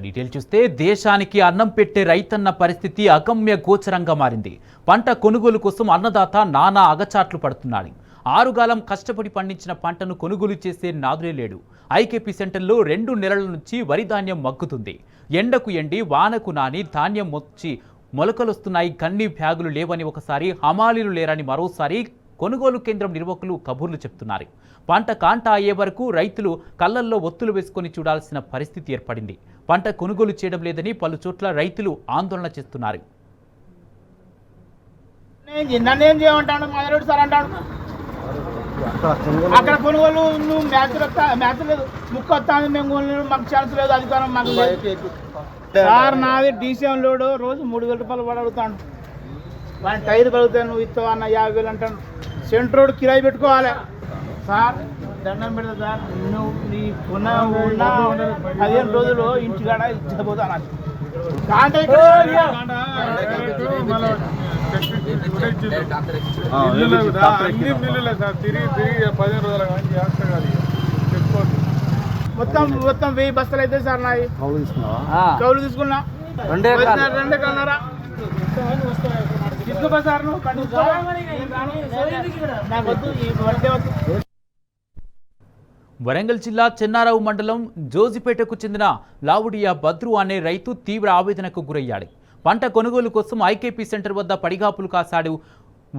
Detail చూస్తే దేశానికి అన్నం పెట్టే రైతన్న పరిస్థితి అగమ్య గోచరంగా మారింది. పంట కొనుగోలు కోసం అన్నదాత నానా అగచాట్లు పడుతున్నాడు. ఆరుగాలం కష్టపడి పండించిన పంటను కొనుగోలు చేసే నాదులే లేడు. ఐకేపీ సెంటర్లో 2 నెలల నుంచి వరి ధాన్యం మగ్గుతుంది. ఎండకు ఎండి వానకు నాని ధాన్యం వచ్చి మొలకలొస్తున్నాయి. కన్నీ బ్యాగులు లేవని ఒకసారి, హమాలీలు లేరని మరోసారి కొనుగోలు కేంద్రం నిర్వాహకులు కబుర్లు చెప్తున్నారు. పంట కాంట అయ్యే వరకు రైతులు కళ్ళల్లో ఒత్తులు వేసుకొని చూడాల్సిన పరిస్థితి ఏర్పడింది. పంట కొనుగోలు చేయడం లేదని పలు చోట్ల రైతులు ఆందోళన చేస్తున్నారు. అక్కడ కొనుగోలు మ్యాచ్ లేదు, ముక్కు వస్తాను, మేము మాకు ఛాన్స్ లేదు, అధికారం మాకు లేదు సార్. నాది డీసీఎం లోడు రోజు 3000 రూపాయలు పడి అడుగుతాను. వాడిని టైర్ పడుగుతాను, నువ్వు ఇస్తావు అన్న 50,000 అంటాను. సెంటర్ రోడ్ కిరాయి పెట్టుకోవాలి సార్. దండం పెడతా సార్, నువ్వు నీ ఉన్న 15 రోజులు ఇంటికాడ ఇచ్చబోతాను. మొత్తం 1000 బస్తాలు అయితే సార్. నాయి కౌలు తీసుకున్నా 2 ఎకరాలరా తీసుకో సార్. వరంగల్ జిల్లా చెన్నారావు మండలం జోజిపేటకు చెందిన లావుడియా బద్రు అనే రైతు తీవ్ర ఆవేదనకు గురయ్యాడు. పంట కొనుగోలు కోసం ఐకేపీ సెంటర్ వద్ద పడిగాపులు కాశాడు.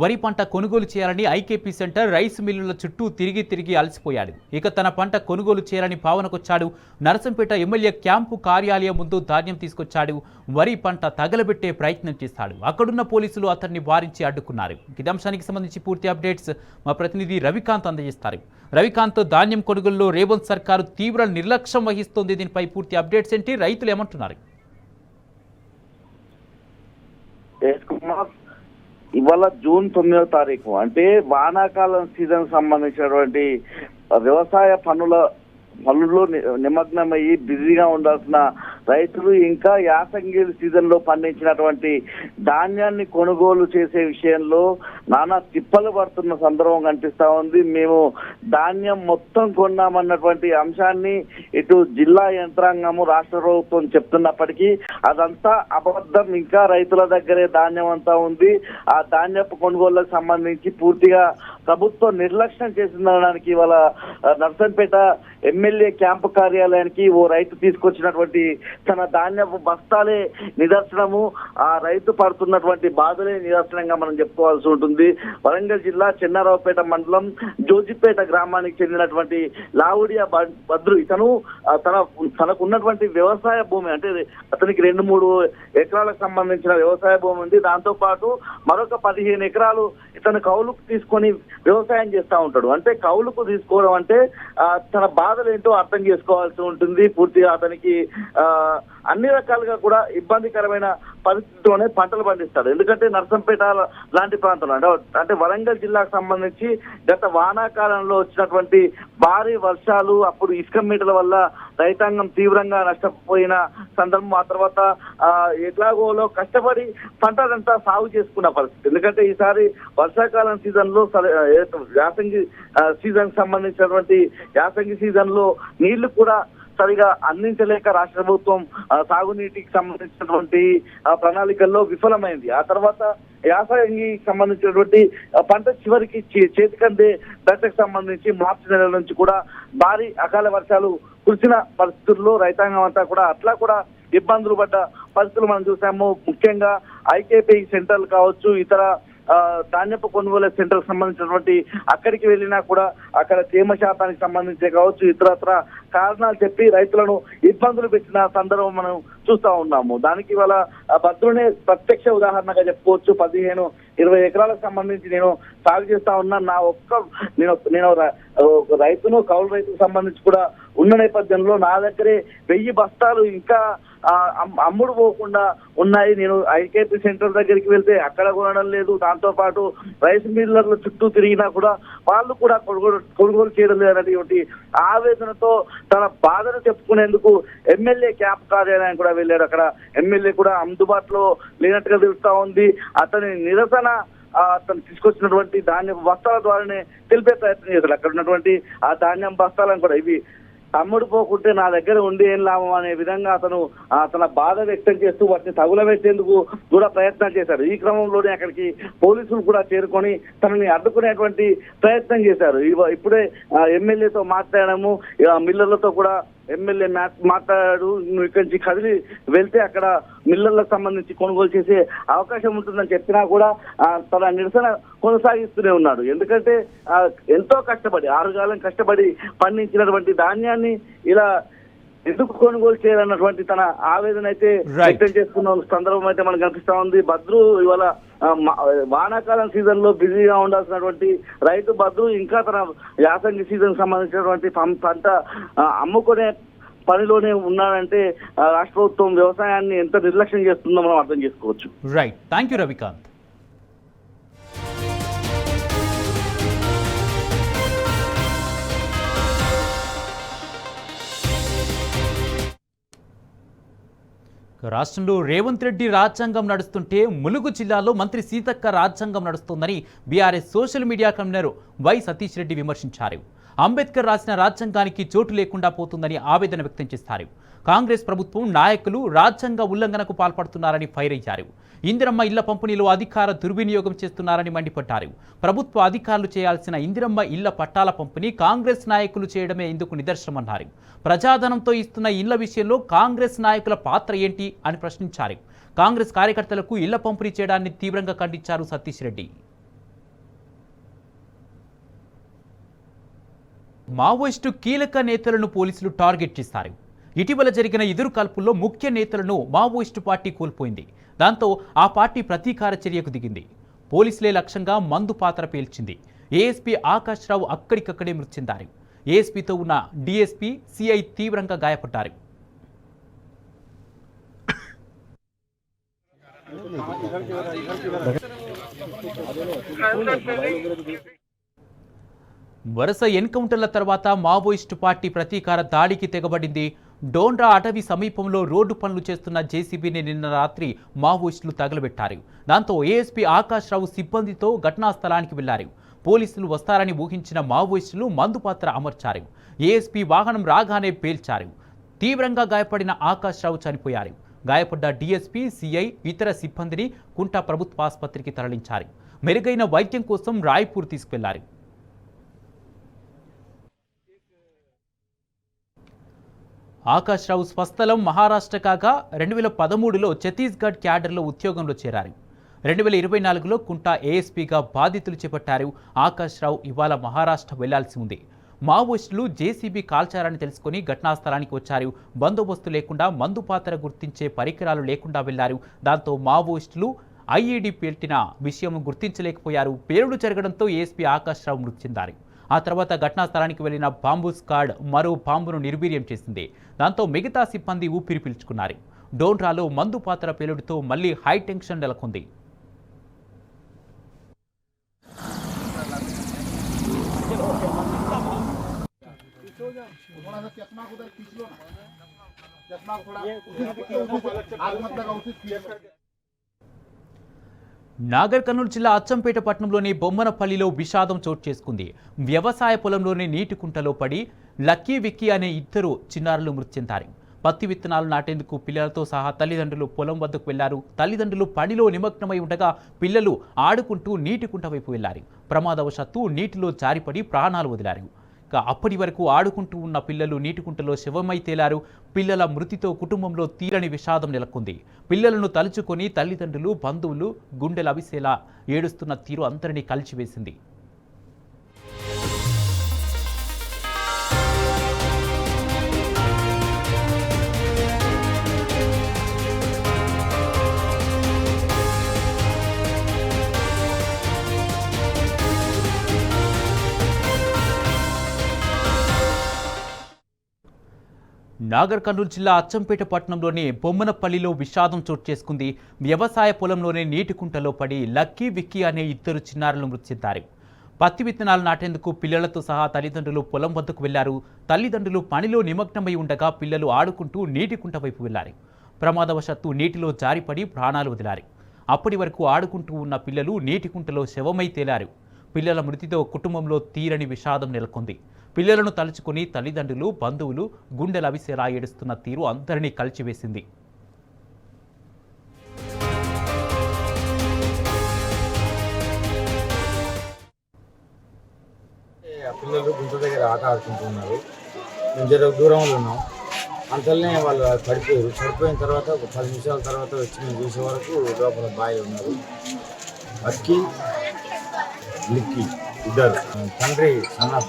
వరి పంట కొనుగోలు చేయాలని ఐకేపీ సెంటర్ రైస్ మిల్లుల చుట్టూ తిరిగి అలసిపోయాడు. ఇక తన పంట కొనుగోలు చేయాలని భావనకొచ్చాడు. నరసంపేట ఎమ్మెల్యే క్యాంపు కార్యాలయం ముందు ధాన్యం తీసుకొచ్చాడు. వరి పంట తగలబెట్టే ప్రయత్నం చేశాడు. అక్కడున్న పోలీసులు అతన్ని వారించి అడ్డుకున్నారు. ఇదే అంశానికి సంబంధించి పూర్తి అప్డేట్స్ మా ప్రతినిధి రవికాంత్ అందజేస్తారు. రవికాంత్, ధాన్యం కొనుగోలులో రేవంత్ సర్కారు తీవ్ర నిర్లక్ష్యం వహిస్తోంది. దీనిపై పూర్తి అప్డేట్స్ ఏంటి? రైతులు ఏమంటున్నారు? ఇవాళ జూన్ 9వ తారీఖు, అంటే వానాకాలం సీజన్ సంబంధించినటువంటి వ్యవసాయ పనుల్లో నిమగ్నమయ్యి బిజీగా ఉండాల్సిన రైతులు ఇంకా యాసంగి సీజన్ లో పండించినటువంటి ధాన్యాన్ని కొనుగోలు చేసే విషయంలో నానా తిప్పలు పడుతున్న సందర్భం కనిపిస్తా ఉంది. మేము ధాన్యం మొత్తం కొన్నామన్నటువంటి అంశాన్ని ఇటు జిల్లా యంత్రాంగము, రాష్ట్ర ప్రభుత్వం చెప్తున్నప్పటికీ అదంతా అబద్ధం. ఇంకా రైతుల దగ్గరే ధాన్యం అంతా ఉంది. ఆ ధాన్యపు కొనుగోళ్లకు సంబంధించి పూర్తిగా ప్రభుత్వం నిర్లక్ష్యం చేసిందనడానికి ఇవాళ నర్సంపేట ఎమ్మెల్యే క్యాంపు కార్యాలయానికి ఓ రైతు తీసుకొచ్చినటువంటి తన ధాన్యపు బస్తాలే నిదర్శనము. ఆ రైతు పడుతున్నటువంటి బాధలే నిదర్శనంగా మనం చెప్పుకోవాల్సి ఉంటుంది. వరంగల్ జిల్లా చెన్నారావుపేట మండలం జోజిపేట గ్రామానికి చెందినటువంటి లావుడియా బద్రు ఇతను తనకు ఉన్నటువంటి వ్యవసాయ భూమి, అంటే అతనికి 2-3 ఎకరాలకు సంబంధించిన వ్యవసాయ భూమి ఉంది. దాంతో పాటు మరొక 15 ఎకరాలు ఇతను కౌలుకు తీసుకొని వ్యవసాయం చేస్తూ ఉంటాడు. అంటే కౌలుకు తీసుకోవడం అంటే తన బాధలు ఏంటో అర్థం చేసుకోవాల్సి ఉంటుంది. పూర్తిగా అతనికి అన్ని రకాలుగా కూడా ఇబ్బందికరమైన పరిస్థితిలోనే పంటలు పండిస్తాడు. ఎందుకంటే నర్సంపేట లాంటి ప్రాంతంలో, అంటే వరంగల్ జిల్లాకు సంబంధించి గత వానాకాలంలో వచ్చినటువంటి భారీ వర్షాలు, అప్పుడు ఇసుక మీటల వల్ల రైతాంగం తీవ్రంగా నష్టపోయిన సందర్భం. ఆ తర్వాత ఎట్లాగోలో కష్టపడి పంటలంతా సాగు చేసుకున్న పరిస్థితి. ఎందుకంటే ఈసారి వర్షాకాలం సీజన్ లో, యాసంగి సీజన్ సంబంధించినటువంటి యాసంగి సీజన్ లో నీళ్లు కూడా సరిగా అందించలేక రాష్ట్ర ప్రభుత్వం సాగునీటికి సంబంధించినటువంటి ప్రణాళికల్లో విఫలమైంది. ఆ తర్వాత యాసంగికి సంబంధించినటువంటి పంట చివరికి చేతికందే దశకు సంబంధించి మార్చి నెల నుంచి కూడా భారీ అకాల వర్షాలు కురిసిన పరిస్థితుల్లో రైతాంగం అంతా కూడా అట్లా కూడా ఇబ్బందులు పడ్డ పరిస్థితులు మనం చూసాము. ముఖ్యంగా ఐకేపీ సెంటర్లు కావచ్చు, ఇతర ధాన్యపు కొనుగోలు సెంటర్ సంబంధించినటువంటి అక్కడికి వెళ్ళినా కూడా అక్కడ తేమ శాతానికి సంబంధించే కావచ్చు, ఇతరత్ర కారణాలు చెప్పి రైతులను ఇబ్బందులు పెట్టిన సందర్భం మనం చూస్తా ఉన్నాము. దానికి ఇవాళ భద్రునే ప్రత్యక్ష ఉదాహరణగా చెప్పుకోవచ్చు. 15-20 ఎకరాలకు సంబంధించి నేను సాగు చేస్తా ఉన్నా. నేను రైతును, కౌలు రైతుకు సంబంధించి కూడా ఉన్న నేపథ్యంలో నా దగ్గరే 1000 బస్తాలు ఇంకా అమ్ముడు పోకుండా ఉన్నాయి. నేను ఐకేపీ సెంటర్ దగ్గరికి వెళ్తే అక్కడ కొనడం లేదు. దాంతో పాటు రైస్ మిల్లర్ల చుట్టూ తిరిగినా కూడా వాళ్ళు కూడా కొనుగోలు చేయడం లేదనేటువంటి ఆవేదనతో తన బాధను చెప్పుకునేందుకు ఎమ్మెల్యే క్యాంప్ కార్యాలయం కూడా వెళ్ళాడు. అక్కడ ఎమ్మెల్యే కూడా అందుబాటులో లేనట్టుగా తెలుస్తా ఉంది. అతని నిరసన అతను తీసుకొచ్చినటువంటి ధాన్యం బస్తాల ద్వారానే తెలిపే ప్రయత్నం చేశారు. అక్కడ ఉన్నటువంటి ఆ ధాన్యం బస్తాలను కూడా ఇవి తమ్ముడు పోకుంటే నా దగ్గర ఉండి ఏం లాభం అనే విధంగా అతను తన బాధ వ్యక్తం చేస్తూ వాటిని తగులబెట్టేందుకు కూడా ప్రయత్నం చేశారు. ఈ క్రమంలోనే అక్కడికి పోలీసులు కూడా చేరుకొని తనని అడ్డుకునేటువంటి ప్రయత్నం చేశారు. ఇప్పుడే ఎమ్మెల్యేతో మాట్లాడము, మిల్లర్లతో కూడా ఎమ్మెల్యే మాట్లాడాడు. నువ్వు ఇక్కడి నుంచి కదిలి వెళ్తే అక్కడ మిల్లర్లకు సంబంధించి కొనుగోలు చేసే అవకాశం ఉంటుందని చెప్పినా కూడా తన నిరసన కొనసాగిస్తూనే ఉన్నాడు. ఎందుకంటే ఎంతో కష్టపడి 6 కాలం కష్టపడి పండించినటువంటి ధాన్యాన్ని ఇలా ఎందుకు కొనుగోలు చేయాలన్నటువంటి తన ఆవేదన అయితే వ్యక్తం చేస్తున్న సందర్భం అయితే మనకు కనిపిస్తా ఉంది. భద్రు ఇవాళ వానాకాలం సీజన్ లో బిజీగా ఉండాల్సినటువంటి రైతు భద్రు ఇంకా తన యాసంగి సీజన్ సంబంధించినటువంటి పంట అమ్ముకునే పనిలోనే ఉన్నాడంటే రాష్ట్ర ప్రభుత్వం వ్యవసాయాన్ని ఎంత నిర్లక్ష్యం చేస్తుందో మనం అర్థం చేసుకోవచ్చు. Right, thank you Ravikanth. రాష్ట్రంలో రేవంత్ రెడ్డి రాజ్యాంగం నడుస్తుంటే ములుగు జిల్లాలో మంత్రి సీతక్క రాజ్యాంగం నడుస్తోందని BRS social media convener Y Satish Reddy విమర్శించారు. అంబేద్కర్ రాసిన రాజ్యాంగానికి చోటు లేకుండా పోతుందని ఆవేదన వ్యక్తం చేశారు. కాంగ్రెస్ ప్రభుత్వం నాయకులు రాజ్యాంగ ఉల్లంఘనకు పాల్పడుతున్నారని ఫైర్ అయ్యారు. ఇందిరమ్మ ఇళ్ల పంపిణీలో అధికార దుర్వినియోగం చేస్తున్నారని మండిపడ్డారు. ప్రభుత్వ అధికారులు చేయాల్సిన ఇందిరమ్మ ఇళ్ల పట్టాల పంపిణీ కాంగ్రెస్ నాయకులు చేయడమే ఇందుకు నిదర్శనమన్నారు. ప్రజాధనంతో ఇస్తున్న ఇళ్ల విషయంలో కాంగ్రెస్ నాయకుల పాత్ర ఏంటి అని ప్రశ్నించారు. కాంగ్రెస్ కార్యకర్తలకు ఇళ్ల పంపిణీ చేయడాన్ని తీవ్రంగా ఖండించారు సతీష్ రెడ్డి. మావోయిస్టు కీలక నేతలను పోలీసులు టార్గెట్ చేశారు. ఇటీవల జరిగిన ఎదురు కాల్పుల్లో ముఖ్య నేతలను మావోయిస్టు పార్టీ కోల్పోయింది. దాంతో ఆ పార్టీ ప్రతీకార చర్యకు దిగింది. పోలీసులే లక్ష్యంగా మందు పాత్ర పేల్చింది. ఏఎస్పీ ఆకాష్ రావు అక్కడికక్కడే మృతి చెందారు. ఏఎస్పీతో ఉన్న డీఎస్పీ సిఐ తీవ్రంగా గాయపడ్డారు. వరుస ఎన్కౌంటర్ల తర్వాత మావోయిస్టు పార్టీ ప్రతీకార దాడికి తెగబడింది. డోండ్రా అటవీ సమీపంలో రోడ్డు పనులు చేస్తున్న జేసీబీని నిన్న రాత్రి మావోయిస్టులు తగలబెట్టారు. దాంతో ఏఎస్పీ ఆకాష్ రావు సిబ్బందితో ఘటనా స్థలానికి వెళ్లారు. పోలీసులు వస్తారని ఊహించిన మావోయిస్టులు మందుపాత్ర అమర్చారు. ఏఎస్పీ వాహనం రాగానే పేల్చారు. తీవ్రంగా గాయపడిన ఆకాష్ రావు చనిపోయారు. గాయపడ్డ డీఎస్పీ, సిఐ, ఇతర సిబ్బందిని కుంటా ప్రభుత్వ ఆసుపత్రికి తరలించారు. మెరుగైన వైద్యం కోసం రాయ్పూర్ తీసుకెళ్లారు. ఆకాష్ రావు స్వస్థలం మహారాష్ట్ర కాగా 2013లో ఛత్తీస్గఢ్ క్యాడర్లో ఉద్యోగంలో చేరారు. 2024లో కుంటా ఏఎస్పీగా బాధ్యతలు చేపట్టారు. ఆకాష్ రావు ఇవాళ మహారాష్ట్ర వెళ్లాల్సి ఉంది. మావోయిస్టులు జేసీబీ కాల్చారని తెలుసుకుని ఘటనా స్థలానికి వచ్చారు. బందోబస్తు లేకుండా మందుపాత్ర గుర్తించే పరికరాలు లేకుండా వెళ్లారు. దాంతో మావోయిస్టులు ఐఈడీ పేల్టిన విషయం గుర్తించలేకపోయారు. పేలుడు జరగడంతో ఏఎస్పీ ఆకాష్ రావు మృతి చెందారు. ఆ తర్వాత ఘటనా స్థలానికి వెళ్లిన బాంబు స్క్వాడ్ మరో బాంబును నిర్వీర్యం చేసింది. దాంతో మిగతా సిబ్బంది ఊపిరి పీల్చుకున్నారు. డోండ్రాలో మందు పాత్ర పేలుడుతో మళ్లీ హై టెన్షన్ నెలకొంది. నాగర్ కర్నూలు జిల్లా అచ్చంపేట పట్టణంలోని బొమ్మనపల్లిలో విషాదం చోటు చేసుకుంది. వ్యవసాయ పొలంలోని నీటి కుంటలో పడి లక్కీ విక్కీ అనే 2 చిన్నారులు మృతి చెందారు. పత్తి విత్తనాలు నాటేందుకు పిల్లలతో సహా తల్లిదండ్రులు పొలం వద్దకు వెళ్లారు. తల్లిదండ్రులు పనిలో నిమగ్నమై ఉండగా పిల్లలు ఆడుకుంటూ నీటి కుంట వైపు వెళ్లారు. ప్రమాదవశాత్తు నీటిలో జారిపడి ప్రాణాలు వదిలారు. అప్పటి వరకు ఆడుకుంటూ ఉన్న పిల్లలు నీటికుంటలో శవమై తేలారు. పిల్లల మృతితో కుటుంబంలో తీరని విషాదం నెలకొంది. పిల్లలను తలుచుకొని తల్లిదండ్రులు, బంధువులు గుండెలు అవిసేలా ఏడుస్తున్న తీరు అందరినీ కలిచివేసింది. నాగర్ కర్నూలు జిల్లా అచ్చంపేట పట్టణంలోని బొమ్మనపల్లిలో విషాదం చోటు చేసుకుంది. వ్యవసాయ పొలంలోనే నీటి కుంటలో పడి లక్కీ విక్కీ అనే 2 చిన్నారులు మృతి చెందారు. పత్తి విత్తనాలు నాటేందుకు పిల్లలతో సహా తల్లిదండ్రులు పొలం వద్దకు వెళ్లారు. తల్లిదండ్రులు పనిలో నిమగ్నమై ఉండగా పిల్లలు ఆడుకుంటూ నీటి కుంట వైపు వెళ్లారు. ప్రమాదవశాత్తు నీటిలో జారిపడి ప్రాణాలు వదిలారు. అప్పటి వరకు ఆడుకుంటూ ఉన్న పిల్లలు నీటి కుంటలో శవమై తేలారు. పిల్లల మృతితో కుటుంబంలో తీరని విషాదం నెలకొంది. పిల్లలను తలుచుకుని తల్లిదండ్రులు బంధువులు గుండెలవిసేలా ఏడుస్తున్న తీరు అందరినీ కలిచివేసింది. పిల్లలు గుంట దగ్గర ఆట ఆడుకుంటున్నారు. మేము జర దూరంలో ఉన్నాం. అంతలోనే వాళ్ళు పడిపోయారు. పడిపోయిన తర్వాత ఒక 10 నిమిషాల తర్వాత వచ్చి మేము చూసే వరకు లోపల బావి ఉన్నారు. అక్కి లిక్కి ఇద్దరు, తండ్రి సన్న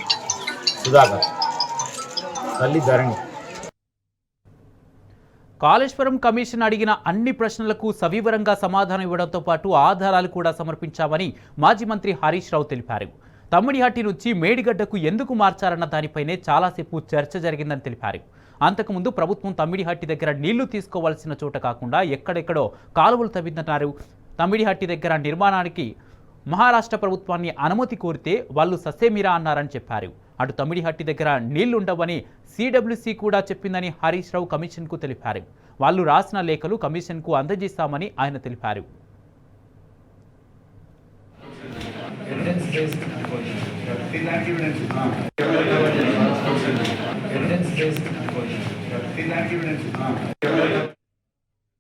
సుధాకర్, తల్లి ధరణి. కాళేశ్వరం కమిషన్ అడిగిన అన్ని ప్రశ్నలకు సవివరంగా సమాధానం ఇవ్వడంతో పాటు ఆధారాలు కూడా సమర్పించామని మాజీ మంత్రి హరీష్ రావు తెలిపారు. తమ్మిడిహట్టి నుంచి మేడిగడ్డకు ఎందుకు మార్చారన్న దానిపైనే చాలాసేపు చర్చ జరిగిందని తెలిపారు. అంతకుముందు ప్రభుత్వం తమ్మిడిహట్టి దగ్గర నీళ్లు తీసుకోవాల్సిన చోట కాకుండా ఎక్కడెక్కడో కాలువలు తవ్విందన్నారు. తమ్మిడిహట్టి దగ్గర నిర్మాణానికి మహారాష్ట్ర ప్రభుత్వాన్ని అనుమతి కోరితే వాళ్ళు ససేమిరా అన్నారని చెప్పారు. అటు తమ్మిడిహట్టి దగ్గర నీళ్లుండవని సిడబ్ల్యూసీ కూడా చెప్పిందని హరీష్ రావు కమిషన్కు తెలిపారు. వాళ్ళు రాసిన లేఖలు కమిషన్కు అందజేస్తామని ఆయన తెలిపారు.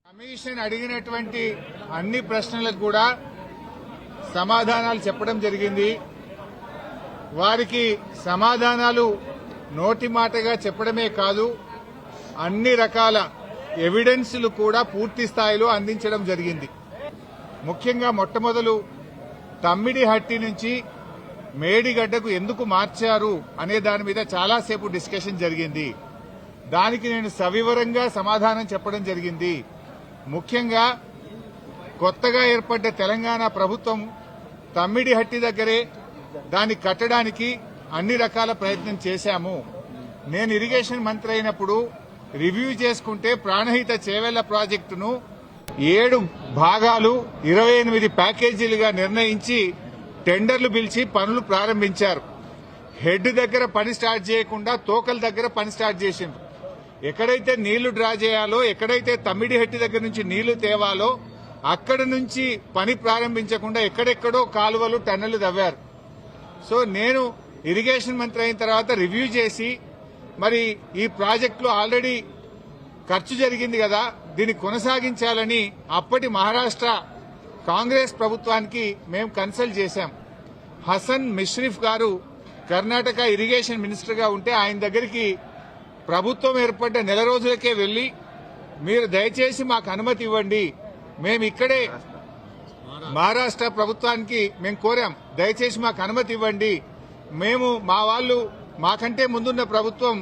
కమిషన్ అడిగినటువంటి అన్ని ప్రశ్నలకు కూడా సమాధానాలు చెప్పడం జరిగింది. వారికి సమాధానాలు నోటి మాటగా చెప్పడమే కాదు, అన్ని రకాల ఎవిడెన్స్లు కూడా పూర్తి స్థాయిలో అందించడం జరిగింది. ముఖ్యంగా మొట్టమొదలు తమ్మిడిహట్టి నుంచి మేడిగడ్డకు ఎందుకు మార్చారు అనే దాని మీద చాలాసేపు డిస్కషన్ జరిగింది. దానికి నేను సవివరంగా సమాధానం చెప్పడం జరిగింది. ముఖ్యంగా కొత్తగా ఏర్పడ్డ తెలంగాణ ప్రభుత్వం తమ్మిడిహట్టి దగ్గరే దాన్ని కట్టడానికి అన్ని రకాల ప్రయత్నం చేశాము. నేను ఇరిగేషన్ మంత్రి అయినప్పుడు రివ్యూ చేసుకుంటే ప్రాణహిత చేవెళ్ల ప్రాజెక్టును 7 భాగాలు 28 ప్యాకేజీలుగా నిర్ణయించి టెండర్లు పిలిచి పనులు ప్రారంభించారు. హెడ్ దగ్గర పని స్టార్ట్ చేయకుండా తోకల దగ్గర పని స్టార్ట్ చేసిండ్రు. ఎక్కడైతే నీళ్లు డ్రా చేయాలో, ఎక్కడైతే తమ్మిడిహట్టి దగ్గర నుంచి నీళ్లు తేవాలో అక్కడి నుంచి పని ప్రారంభించకుండా ఎక్కడెక్కడో కాలువలు టన్నెలు తవ్వారు. సో నేను ఇరిగేషన్ మంత్రి అయిన తర్వాత రివ్యూ చేసి మరి ఈ ప్రాజెక్టులో ఆల్రెడీ ఖర్చు జరిగింది కదా, దీన్ని కొనసాగించాలని అప్పటి మహారాష్ట్ర కాంగ్రెస్ ప్రభుత్వానికి మేము కన్సల్ట్ చేశాం. హసన్ మిష్రిఫ్ గారు కర్ణాటక ఇరిగేషన్ మినిస్టర్గా ఉంటే ఆయన దగ్గరికి ప్రభుత్వం ఏర్పడ్డ నెల రోజులకే వెళ్లి మీరు దయచేసి మాకు అనుమతి ఇవ్వండి, మేము ఇక్కడే మహారాష్ట్ర ప్రభుత్వానికి మేము కోరాం, దయచేసి మాకు అనుమతి ఇవ్వండి, మేము మా వాళ్ళు మాకంటే ముందున్న ప్రభుత్వం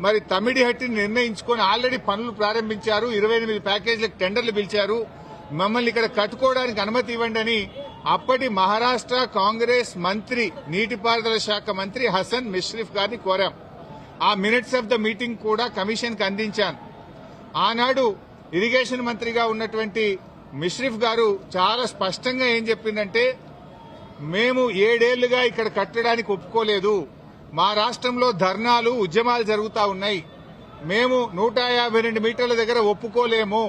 మరి తమ్మిడిహట్టిని నిర్ణయించుకొని ఆల్రెడీ పనులు ప్రారంభించారు, 28 ప్యాకేజీలకు టెండర్లు పిలిచారు, మమ్మల్ని ఇక్కడ కట్టుకోవడానికి అనుమతి ఇవ్వండి అని అప్పటి మహారాష్ట్ర కాంగ్రెస్ మంత్రి నీటిపారుదల శాఖ మంత్రి హసన్ మిష్రిఫ్ గారిని కోరాం. ఆ మినిట్స్ ఆఫ్ ద మీటింగ్ కూడా కమిషన్ కి అందించాను. ఆనాడు ఇరిగేషన్ మంత్రిగా ఉన్నటువంటి మిష్రిఫ్ గారు చాలా స్పష్టంగా ఏం చెప్పిందంటే, మేము 7 ఏళ్లుగా ఇక్కడ కట్టడానికి ఒప్పుకోలేదు, మా రాష్ట్రంలో ధర్నాలు ఉద్యమాలు జరుగుతా ఉన్నాయి, మేము 152 మీటర్ల దగ్గర ఒప్పుకోలేము,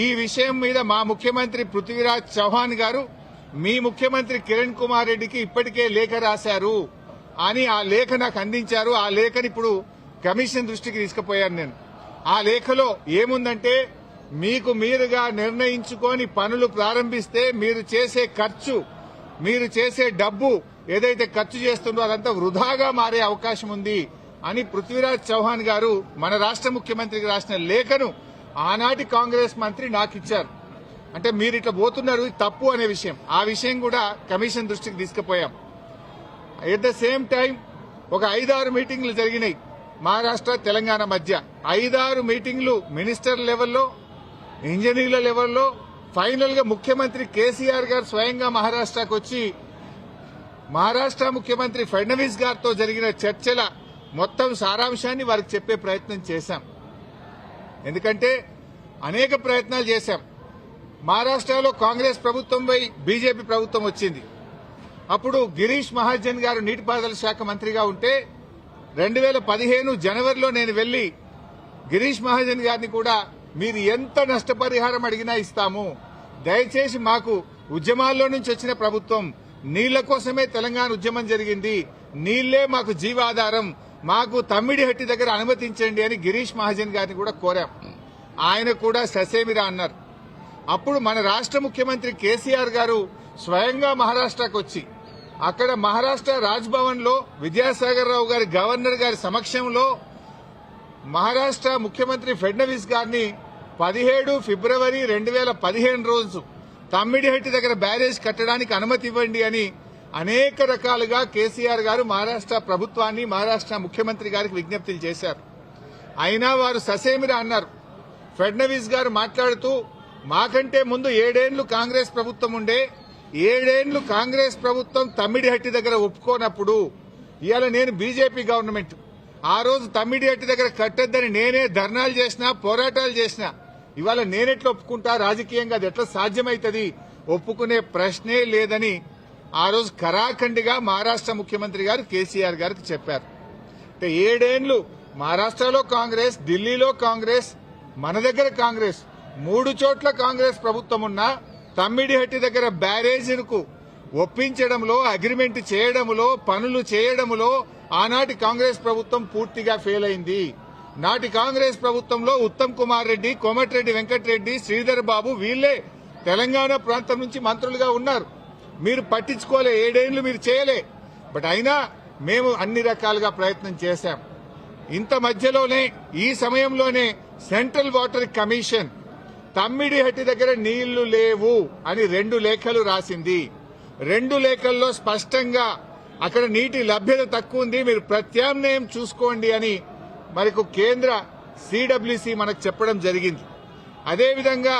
ఈ విషయం మీద మా ముఖ్యమంత్రి పృథ్వీరాజ్ చౌహాన్ గారు మీ ముఖ్యమంత్రి కిరణ్ కుమార్ రెడ్డికి ఇప్పటికే లేఖ రాశారు అని ఆ లేఖ నాకు అందించారు. ఆ లేఖని ఇప్పుడు కమిషన్ దృష్టికి తీసుకుపోయాను నేను. ఆ లేఖలో ఏముందంటే, మీకు మీరుగా నిర్ణయించుకొని పనులు ప్రారంభిస్తే మీరు చేసే ఖర్చు, మీరు చేసే డబ్బు ఏదైతే ఖర్చు చేస్తుందో అదంతా వృధాగా మారే అవకాశం ఉంది అని పృథ్వీరాజ్ చౌహాన్ గారు మన రాష్ట్ర ముఖ్యమంత్రికి రాసిన లేఖను ఆనాటి కాంగ్రెస్ మంత్రి నాకు ఇచ్చారు. అంటే మీరు ఇట్లా పోతున్నారు, ఇది తప్పు అనే విషయం, ఆ విషయం కూడా కమిషన్ దృష్టికి తీసుకుపోయాం. ఎట్ ద సేమ్ టైం ఒక 5-6 మీటింగ్లు జరిగినాయి మహారాష్ట్ర తెలంగాణ మధ్య. 5-6 మీటింగ్లు మినిస్టర్ లెవెల్లో, ఇంజనీర్ల లెవెల్లో, ఫైనల్ గా ముఖ్యమంత్రి కేసీఆర్ గారు స్వయంగా మహారాష్ట్రకు వచ్చి మహారాష్ట్ర ముఖ్యమంత్రి ఫడ్నవీస్ గారితో జరిగిన చర్చల మొత్తం సారాంశాన్ని వారికి చెప్పే ప్రయత్నం చేశాం. ఎందుకంటే అనేక ప్రయత్నాలు చేశాం. మహారాష్ట్రలో కాంగ్రెస్ ప్రభుత్వంపై బీజేపీ ప్రభుత్వం వచ్చింది. అప్పుడు గిరీష్ మహాజన్ గారు నీటిపారుదల శాఖ మంత్రిగా ఉంటే 2015 జనవరిలో నేను వెళ్లి గిరీష్ మహాజన్ గారిని కూడా మీరు ఎంత నష్టపరిహారం అడిగినా ఇస్తాము, దయచేసి మాకు ఉద్యమాల్లో నుంచి వచ్చిన ప్రభుత్వం, నీళ్ల కోసమే తెలంగాణ ఉద్యమం జరిగింది, నీళ్లే మాకు జీవాధారం, మాకు తమ్మిడిహట్టి దగ్గర అనుమతించండి అని గిరీష్ మహాజన్ గారిని కూడా కోరాం. ఆయన కూడా ససేమిరా అన్నారు. అప్పుడు మన రాష్ట్ర ముఖ్యమంత్రి కేసీఆర్ గారు స్వయంగా మహారాష్ట్రకు వచ్చి అక్కడ మహారాష్ట్ర రాజ్భవన్ లో విద్యాసాగర్ రావు గారి గవర్నర్ గారి సమక్షంలో మహారాష్ట్ర ముఖ్యమంత్రి ఫడ్నవీస్ గారిని 17 ఫిబ్రవరి 2015 రోజు తమ్మిడిహట్టి దగ్గర బ్యారేజ్ కట్టడానికి అనుమతి ఇవ్వండి అని అనేక రకాలుగా కేసీఆర్ గారు మహారాష్ట్ర ప్రభుత్వాన్ని, మహారాష్ట్ర ముఖ్యమంత్రి గారికి విజ్ఞప్తులు చేశారు. అయినా వారు ససేమిరా అన్నారు. ఫడ్నవీస్ గారు మాట్లాడుతూ, మాకంటే ముందు 7 ఏళ్లు కాంగ్రెస్ ప్రభుత్వం ఉండే, 7 ఏళ్లు కాంగ్రెస్ ప్రభుత్వం తమ్మిడిహట్టి దగ్గర ఒప్పుకోనప్పుడు ఇవాళ నేను బీజేపీ గవర్నమెంట్, ఆ రోజు తమ్మిడిహట్టి దగ్గర కట్టొద్దని నేనే ధర్నాలు చేసినా, పోరాటాలు చేసినా, ఇవాళ నేనెట్లా ఒప్పుకుంటా, రాజకీయంగా అది ఎట్లా సాధ్యమైతుంది, ఒప్పుకునే ప్రశ్నే లేదని ఆ రోజు ఖరాఖండిగా మహారాష్ట్ర ముఖ్యమంత్రి గారు కేసీఆర్ గారికి చెప్పారు. అంటే 7 ఏళ్లు మహారాష్ట్రలో కాంగ్రెస్, ఢిల్లీలో కాంగ్రెస్, మన దగ్గర కాంగ్రెస్, 3 చోట్ల కాంగ్రెస్ ప్రభుత్వం ఉన్నా తమ్మిడిహట్టి దగ్గర బ్యారేజీలకు ఒప్పించడంలో, అగ్రిమెంట్ చేయడంలో, పనులు చేయడంలో ఆనాటి కాంగ్రెస్ ప్రభుత్వం పూర్తిగా ఫెయిల్ అయింది. నాటి కాంగ్రెస్ ప్రభుత్వంలో ఉత్తమ్ కుమార్ రెడ్డి, కోమటిరెడ్డి వెంకటరెడ్డి, శ్రీధర్ బాబు వీళ్లే తెలంగాణ ప్రాంతం నుంచి మంత్రులుగా ఉన్నారు. మీరు పట్టించుకోలే, 7 ఏళ్లు మీరు చేయలే. బట్ అయినా మేము అన్ని రకాలుగా ప్రయత్నం చేశాం. ఇంత మధ్యలోనే, ఈ సమయంలోనే సెంట్రల్ వాటర్ కమిషన్ తమ్మిడిహట్టి దగ్గర నీళ్లు లేవు అని 2 లేఖలు రాసింది. 2 లేఖల్లో స్పష్టంగా అక్కడ నీటి లభ్యత తక్కువ ఉంది, మీరు ప్రత్యామ్నాయం చూసుకోండి అని మనకు కేంద్ర సిడబ్ల్యూసి మనకు చెప్పడం జరిగింది. అదేవిధంగా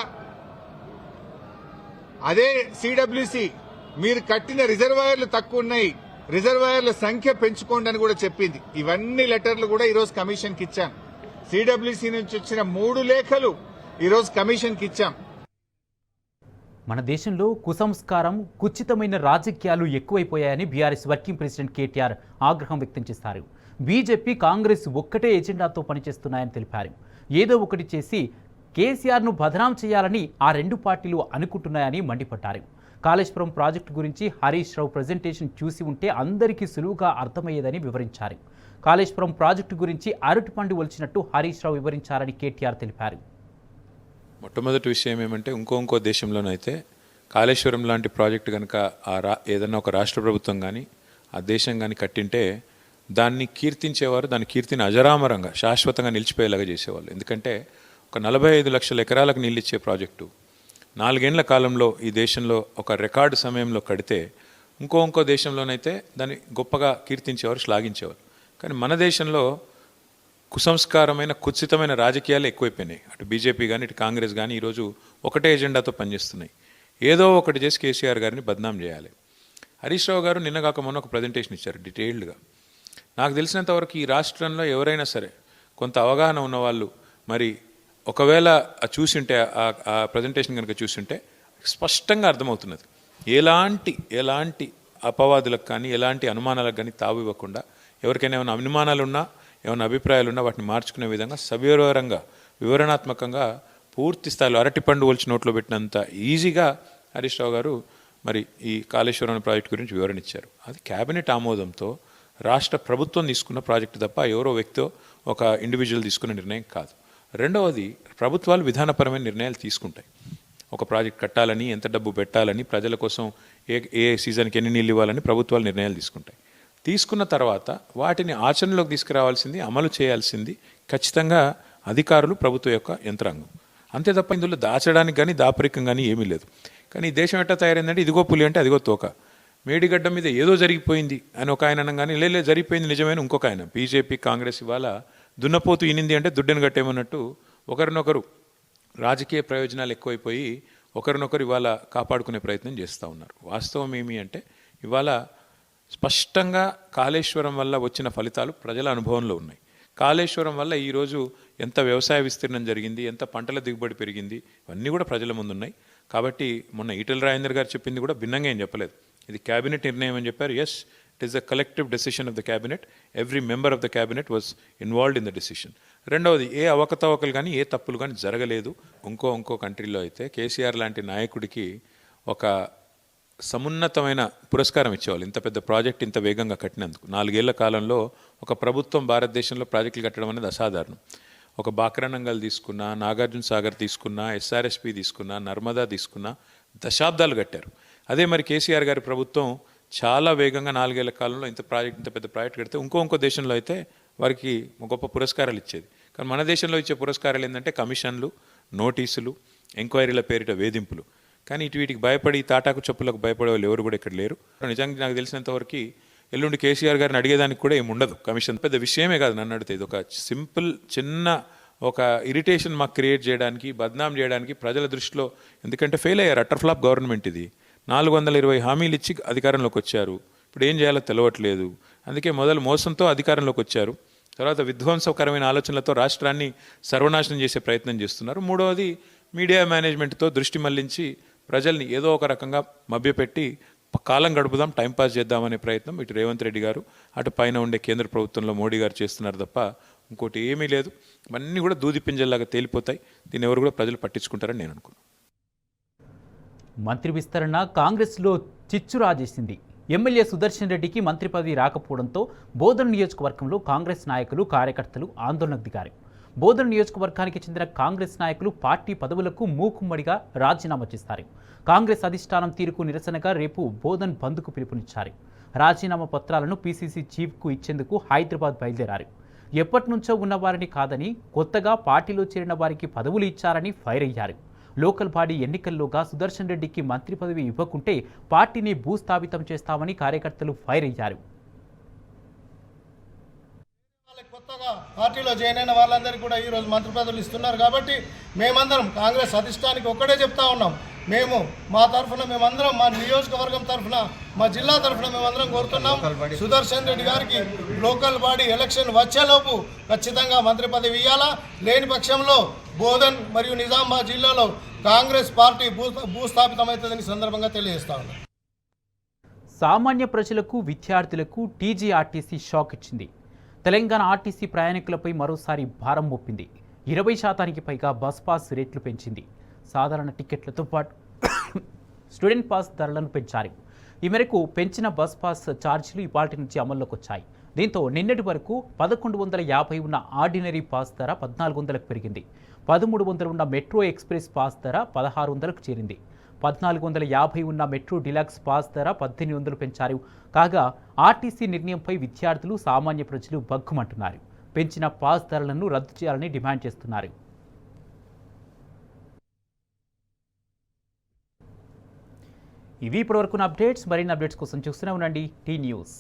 అదే సిడబ్ల్యూసి మీరు కట్టిన రిజర్వాయర్లు తక్కువ ఉన్నాయి, రిజర్వాయర్ల సంఖ్య పెంచుకోండి అని కూడా చెప్పింది. ఇవన్నీ లెటర్లు కూడా ఈరోజు కమిషన్ కి ఇచ్చాం. సిడబ్ల్యూసి నుంచి వచ్చిన 3 లేఖలు ఈరోజు కమిషన్ కి ఇచ్చాం. మన దేశంలో కుసంస్కారం, కుచితమైన రాజకీయాలు ఎక్కువైపోయాయని బీఆర్ఎస్ వర్కింగ్ ప్రెసిడెంట్ కేటీఆర్ ఆగ్రహం వ్యక్తం చేశారు. బీజేపీ, కాంగ్రెస్ ఒక్కటే ఎజెండాతో పనిచేస్తున్నాయని తెలిపారు. ఏదో ఒకటి చేసి కేసీఆర్ను బదనాం చేయాలని ఆ 2 పార్టీలు అనుకుంటున్నాయని మండిపడ్డారు. కాళేశ్వరం ప్రాజెక్టు గురించి హరీష్ రావు ప్రజెంటేషన్ చూసి ఉంటే అందరికీ సులువుగా అర్థమయ్యేదని వివరించారు. కాళేశ్వరం ప్రాజెక్టు గురించి అరటిపండు ఒలిచినట్టు హరీష్ రావు వివరించారని కేటీఆర్ తెలిపారు. మొట్టమొదటి విషయం ఏమంటే, ఇంకో దేశంలోనైతే కాళేశ్వరం లాంటి ప్రాజెక్టు కనుక ఏదన్నా ఒక రాష్ట్ర ప్రభుత్వం కానీ ఆ దేశం కానీ కట్టింటే దాన్ని కీర్తించేవారు, దాని కీర్తిని అజరామరంగా శాశ్వతంగా నిలిచిపోయేలాగా చేసేవాళ్ళు. ఎందుకంటే ఒక 45 లక్షల ఎకరాలకు నీళ్ళు ఇచ్చే ప్రాజెక్టు 4 ఏళ్ల కాలంలో ఈ దేశంలో ఒక రికార్డు సమయంలో కడితే ఇంకో దేశంలోనైతే దాన్ని గొప్పగా కీర్తించేవారు, శ్లాఘించేవారు. కానీ మన దేశంలో కుసంస్కారమైన, కుత్సితమైన రాజకీయాలు ఎక్కువైపోయినాయి. అటు బీజేపీ కానీ ఇటు కాంగ్రెస్ కానీ ఈరోజు ఒకటే ఎజెండాతో పనిచేస్తున్నాయి. ఏదో ఒకటి చేసి కేసీఆర్ గారిని బద్నాం చేయాలి. హరీష్ రావు గారు నిన్నగాక మొన్న ఒక ప్రజెంటేషన్ ఇచ్చారు డీటెయిల్డ్గా. నాకు తెలిసినంతవరకు ఈ రాష్ట్రంలో ఎవరైనా సరే కొంత అవగాహన ఉన్నవాళ్ళు మరి ఒకవేళ చూసింటే, ఆ ప్రజెంటేషన్ కనుక చూసింటే స్పష్టంగా అర్థమవుతున్నది. ఎలాంటి అపవాదులకు కానీ ఎలాంటి అనుమానాలకు కానీ తావు ఇవ్వకుండా, ఎవరికైనా ఏమైనా అనుమానాలున్నా, ఏమైనా అభిప్రాయాలున్నా వాటిని మార్చుకునే విధంగా సవివరంగా, వివరణాత్మకంగా, పూర్తి స్థాయిలో అరటిపండు ఒలిచి నోట్లో పెట్టినంత ఈజీగా హరీష్ రావు గారు మరి ఈ కాళేశ్వరం ప్రాజెక్టు గురించి వివరణ ఇచ్చారు. అది కేబినెట్ ఆమోదంతో రాష్ట్ర ప్రభుత్వం తీసుకున్న ప్రాజెక్టు తప్ప ఎవరో వ్యక్తో ఒక ఇండివిజువల్ తీసుకున్న నిర్ణయం కాదు. రెండవది, ప్రభుత్వాలు విధానపరమైన నిర్ణయాలు తీసుకుంటాయి. ఒక ప్రాజెక్ట్ కట్టాలని, ఎంత డబ్బు పెట్టాలని, ప్రజల కోసం ఏ సీజన్కి ఎన్ని నీళ్ళు ఇవ్వాలని ప్రభుత్వాలు నిర్ణయాలు తీసుకుంటాయి. తీసుకున్న తర్వాత వాటిని ఆచరణలోకి తీసుకురావాల్సింది, అమలు చేయాల్సింది ఖచ్చితంగా అధికారులు, ప్రభుత్వం యొక్క యంత్రాంగం. అంతే తప్ప ఇందులో దాచడానికి కానీ దాపరికం కానీ ఏమీ లేదు. కానీ ఈ దేశం ఎట్లా తయారైందంటే, ఇదిగో పులి అంటే అదిగో తోక. మేడిగడ్డ మీద ఏదో జరిగిపోయింది అని ఒక ఆయన అనగానే లే జరిగిపోయింది నిజమైన ఇంకొక ఆయన. బీజేపీ, కాంగ్రెస్ ఇవాళ దున్నపోతు ఇనింది అంటే దుడ్డను కట్టేమన్నట్టు ఒకరినొకరు రాజకీయ ప్రయోజనాలు ఎక్కువైపోయి ఒకరినొకరు ఇవాళ కాపాడుకునే ప్రయత్నం చేస్తూ ఉన్నారు. వాస్తవం ఏమి అంటే, ఇవాళ స్పష్టంగా కాళేశ్వరం వల్ల వచ్చిన ఫలితాలు ప్రజల అనుభవంలో ఉన్నాయి. కాళేశ్వరం వల్ల ఈరోజు ఎంత వ్యవసాయ విస్తీర్ణం జరిగింది, ఎంత పంటల దిగుబడి పెరిగింది, ఇవన్నీ కూడా ప్రజల ముందున్నాయి. కాబట్టి మొన్న ఈటెల రాజేందర్ గారు చెప్పింది కూడా భిన్నంగా ఏం చెప్పలేదు. ఇది క్యాబినెట్ నిర్ణయం అని చెప్పారు. Yes, it is the collective decision of the cabinet. Every member of the cabinet was involved in the decision. రెండవది, ఏ అవకతవకలు కానీ ఏ తప్పులు కానీ జరగలేదు. ఇంకో కంట్రీలో అయితే కేసీఆర్ లాంటి నాయకుడికి ఒక సమున్నతమైన పురస్కారం ఇచ్చేవాళ్ళు. ఇంత పెద్ద ప్రాజెక్ట్ ఇంత వేగంగా కట్టినందుకు 4 ఏళ్ల కాలంలో ఒక ప్రభుత్వం భారతదేశంలో ప్రాజెక్టులు కట్టడం అనేది అసాధారణం. ఒక బాక్రానంగల్ తీసుకున్నా, నాగార్జున సాగర్ తీసుకున్నా, ఎస్ఆర్ఎస్పి తీసుకున్నా, నర్మదా తీసుకున్నా దశాబ్దాలు కట్టారు. అదే మరి కేసీఆర్ గారి ప్రభుత్వం చాలా వేగంగా 4 ఏళ్ల కాలంలో ఇంత పెద్ద ప్రాజెక్ట్ కడితే ఇంకో దేశంలో అయితే వారికి గొప్ప పురస్కారాలు ఇచ్చేది. కానీ మన దేశంలో ఇచ్చే పురస్కారాలు ఏంటంటే కమిషన్లు, నోటీసులు, ఎంక్వైరీల పేరిట వేధింపులు. కానీ వీటికి భయపడి తాటాకు చెప్పులకు భయపడే వాళ్ళు ఎవరు కూడా ఇక్కడ లేరు. నిజంగా నాకు తెలిసినంతవరకు ఎల్లుండి కేసీఆర్ గారిని అడిగేదానికి కూడా ఏముండదు. కమిషన్ పెద్ద విషయమే కాదు నన్ను అడిగితే. ఇది ఒక సింపుల్ చిన్న ఒక ఇరిటేషన్ మాకు క్రియేట్ చేయడానికి, బద్నాం చేయడానికి ప్రజల దృష్టిలో. ఎందుకంటే ఫెయిల్ అయ్యారు. అటర్ ఫ్లాప్ గవర్నమెంట్ ఇది. 420 హామీలు ఇచ్చి అధికారంలోకి వచ్చారు. ఇప్పుడు ఏం చేయాలో తెలియట్లేదు. అందుకే మొదలు మోసంతో అధికారంలోకి వచ్చారు. తర్వాత విధ్వంసకరమైన ఆలోచనలతో రాష్ట్రాన్ని సర్వనాశనం చేసే ప్రయత్నం చేస్తున్నారు. మూడవది మీడియా మేనేజ్మెంట్తో దృష్టి మళ్లించి ప్రజల్ని ఏదో ఒక రకంగా మభ్యపెట్టి కాలం గడుపుదాం, టైంపాస్ చేద్దామనే ప్రయత్నం ఇటు రేవంత్ రెడ్డి గారు, అటు పైన ఉండే కేంద్ర ప్రభుత్వంలో మోడీ గారు చేస్తున్నారు తప్ప ఇంకోటి ఏమీ లేదు. ఇవన్నీ కూడా దూది పింజల్లాగా తేలిపోతాయి. దీన్ని ఎవరు కూడా ప్రజలు పట్టించుకుంటారని నేను అనుకున్నాను. మంత్రి విస్తరణ కాంగ్రెస్లో చిచ్చు రాజేసింది. ఎమ్మెల్యే సుదర్శన్ రెడ్డికి మంత్రి పదవి రాకపోవడంతో బోధన్ నియోజకవర్గంలో కాంగ్రెస్ నాయకులు, కార్యకర్తలు ఆందోళనకు దిగారు. బోధన్ నియోజకవర్గానికి చెందిన కాంగ్రెస్ నాయకులు పార్టీ పదవులకు మూకుమ్మడిగా రాజీనామా చేస్తారు. కాంగ్రెస్ అధిష్టానం తీరుకు నిరసనగా రేపు బోధన్ బంద్కు పిలుపునిచ్చారు. రాజీనామా పత్రాలను పీసీసీ చీఫ్కు ఇచ్చేందుకు హైదరాబాద్ బయలుదేరారు. ఎప్పటి నుంచో ఉన్నవారిని కాదని కొత్తగా పార్టీలో చేరిన వారికి పదవులు ఇచ్చారని ఫైర్ అయ్యారు. లోకల్ బాడీ ఎన్నికల్లోగా సుదర్శన్ రెడ్డికి మంత్రి పదవి ఇవ్వకుంటే పార్టీని భూస్థాపితం చేస్తామని కార్యకర్తలు ఫైర్ అయ్యారు. కొత్తగా పార్టీలో జాయిన్ అయిన వాళ్ళందరికీ కూడా ఈరోజు మంత్రి పదవులు ఇస్తున్నారు. కాబట్టి మేమందరం కాంగ్రెస్ అధిష్టానికి ఒక్కడే చెప్తా ఉన్నాం. మేము మా తరఫున మేమందరం, మా నియోజకవర్గం తరఫున, మా జిల్లా తరఫున మేమందరం కోరుతున్నాం, సుదర్శన్ రెడ్డి గారికి లోకల్ బాడీ ఎలక్షన్ వచ్చేలోపు ఖచ్చితంగా మంత్రి పదవి ఇవ్వాలా. లేని పక్షంలో బోధన్ మరియు నిజామాబాద్ జిల్లాలో కాంగ్రెస్ పార్టీ భూస్థాపితమవుతుందని సందర్భంగా తెలియజేస్తా ఉన్నాం. సామాన్య ప్రజలకు, విద్యార్థులకు టీజీఆర్టీసీ షాక్ ఇచ్చింది. తెలంగాణ ఆర్టీసీ ప్రయాణికులపై మరోసారి భారం మోపింది. 20% పైగా బస్ పాస్ రేట్లు పెంచింది. సాధారణ టికెట్లతో పాటు స్టూడెంట్ పాస్ ధరలను పెంచారు. ఈ మేరకు పెంచిన బస్ పాస్ ఛార్జీలు ఇవాల్టి నుంచి అమల్లోకి వచ్చాయి. దీంతో నిన్నటి వరకు 1150 ఉన్న ఆర్డినరీ పాస్ ధర 1400కు పెరిగింది. 1300 ఉన్న మెట్రో ఎక్స్ప్రెస్ పాస్ ధర 1600కు చేరింది. 1450 ఉన్న మెట్రో డిలక్స్ పాస్ ధర 1800 పెంచారు. కాగా ఆర్టీసీ నిర్ణయంపై విద్యార్థులు, సామాన్య ప్రజలు బగ్గుమంటున్నారు. పెంచిన పాస్ ధరలను రద్దు చేయాలని డిమాండ్ చేస్తున్నారు. ఇవి ఇప్పటివరకున్న అప్డేట్స్. మరిన్ని అప్డేట్స్ కోసం చూస్తూనే ఉండండి టీ న్యూస్.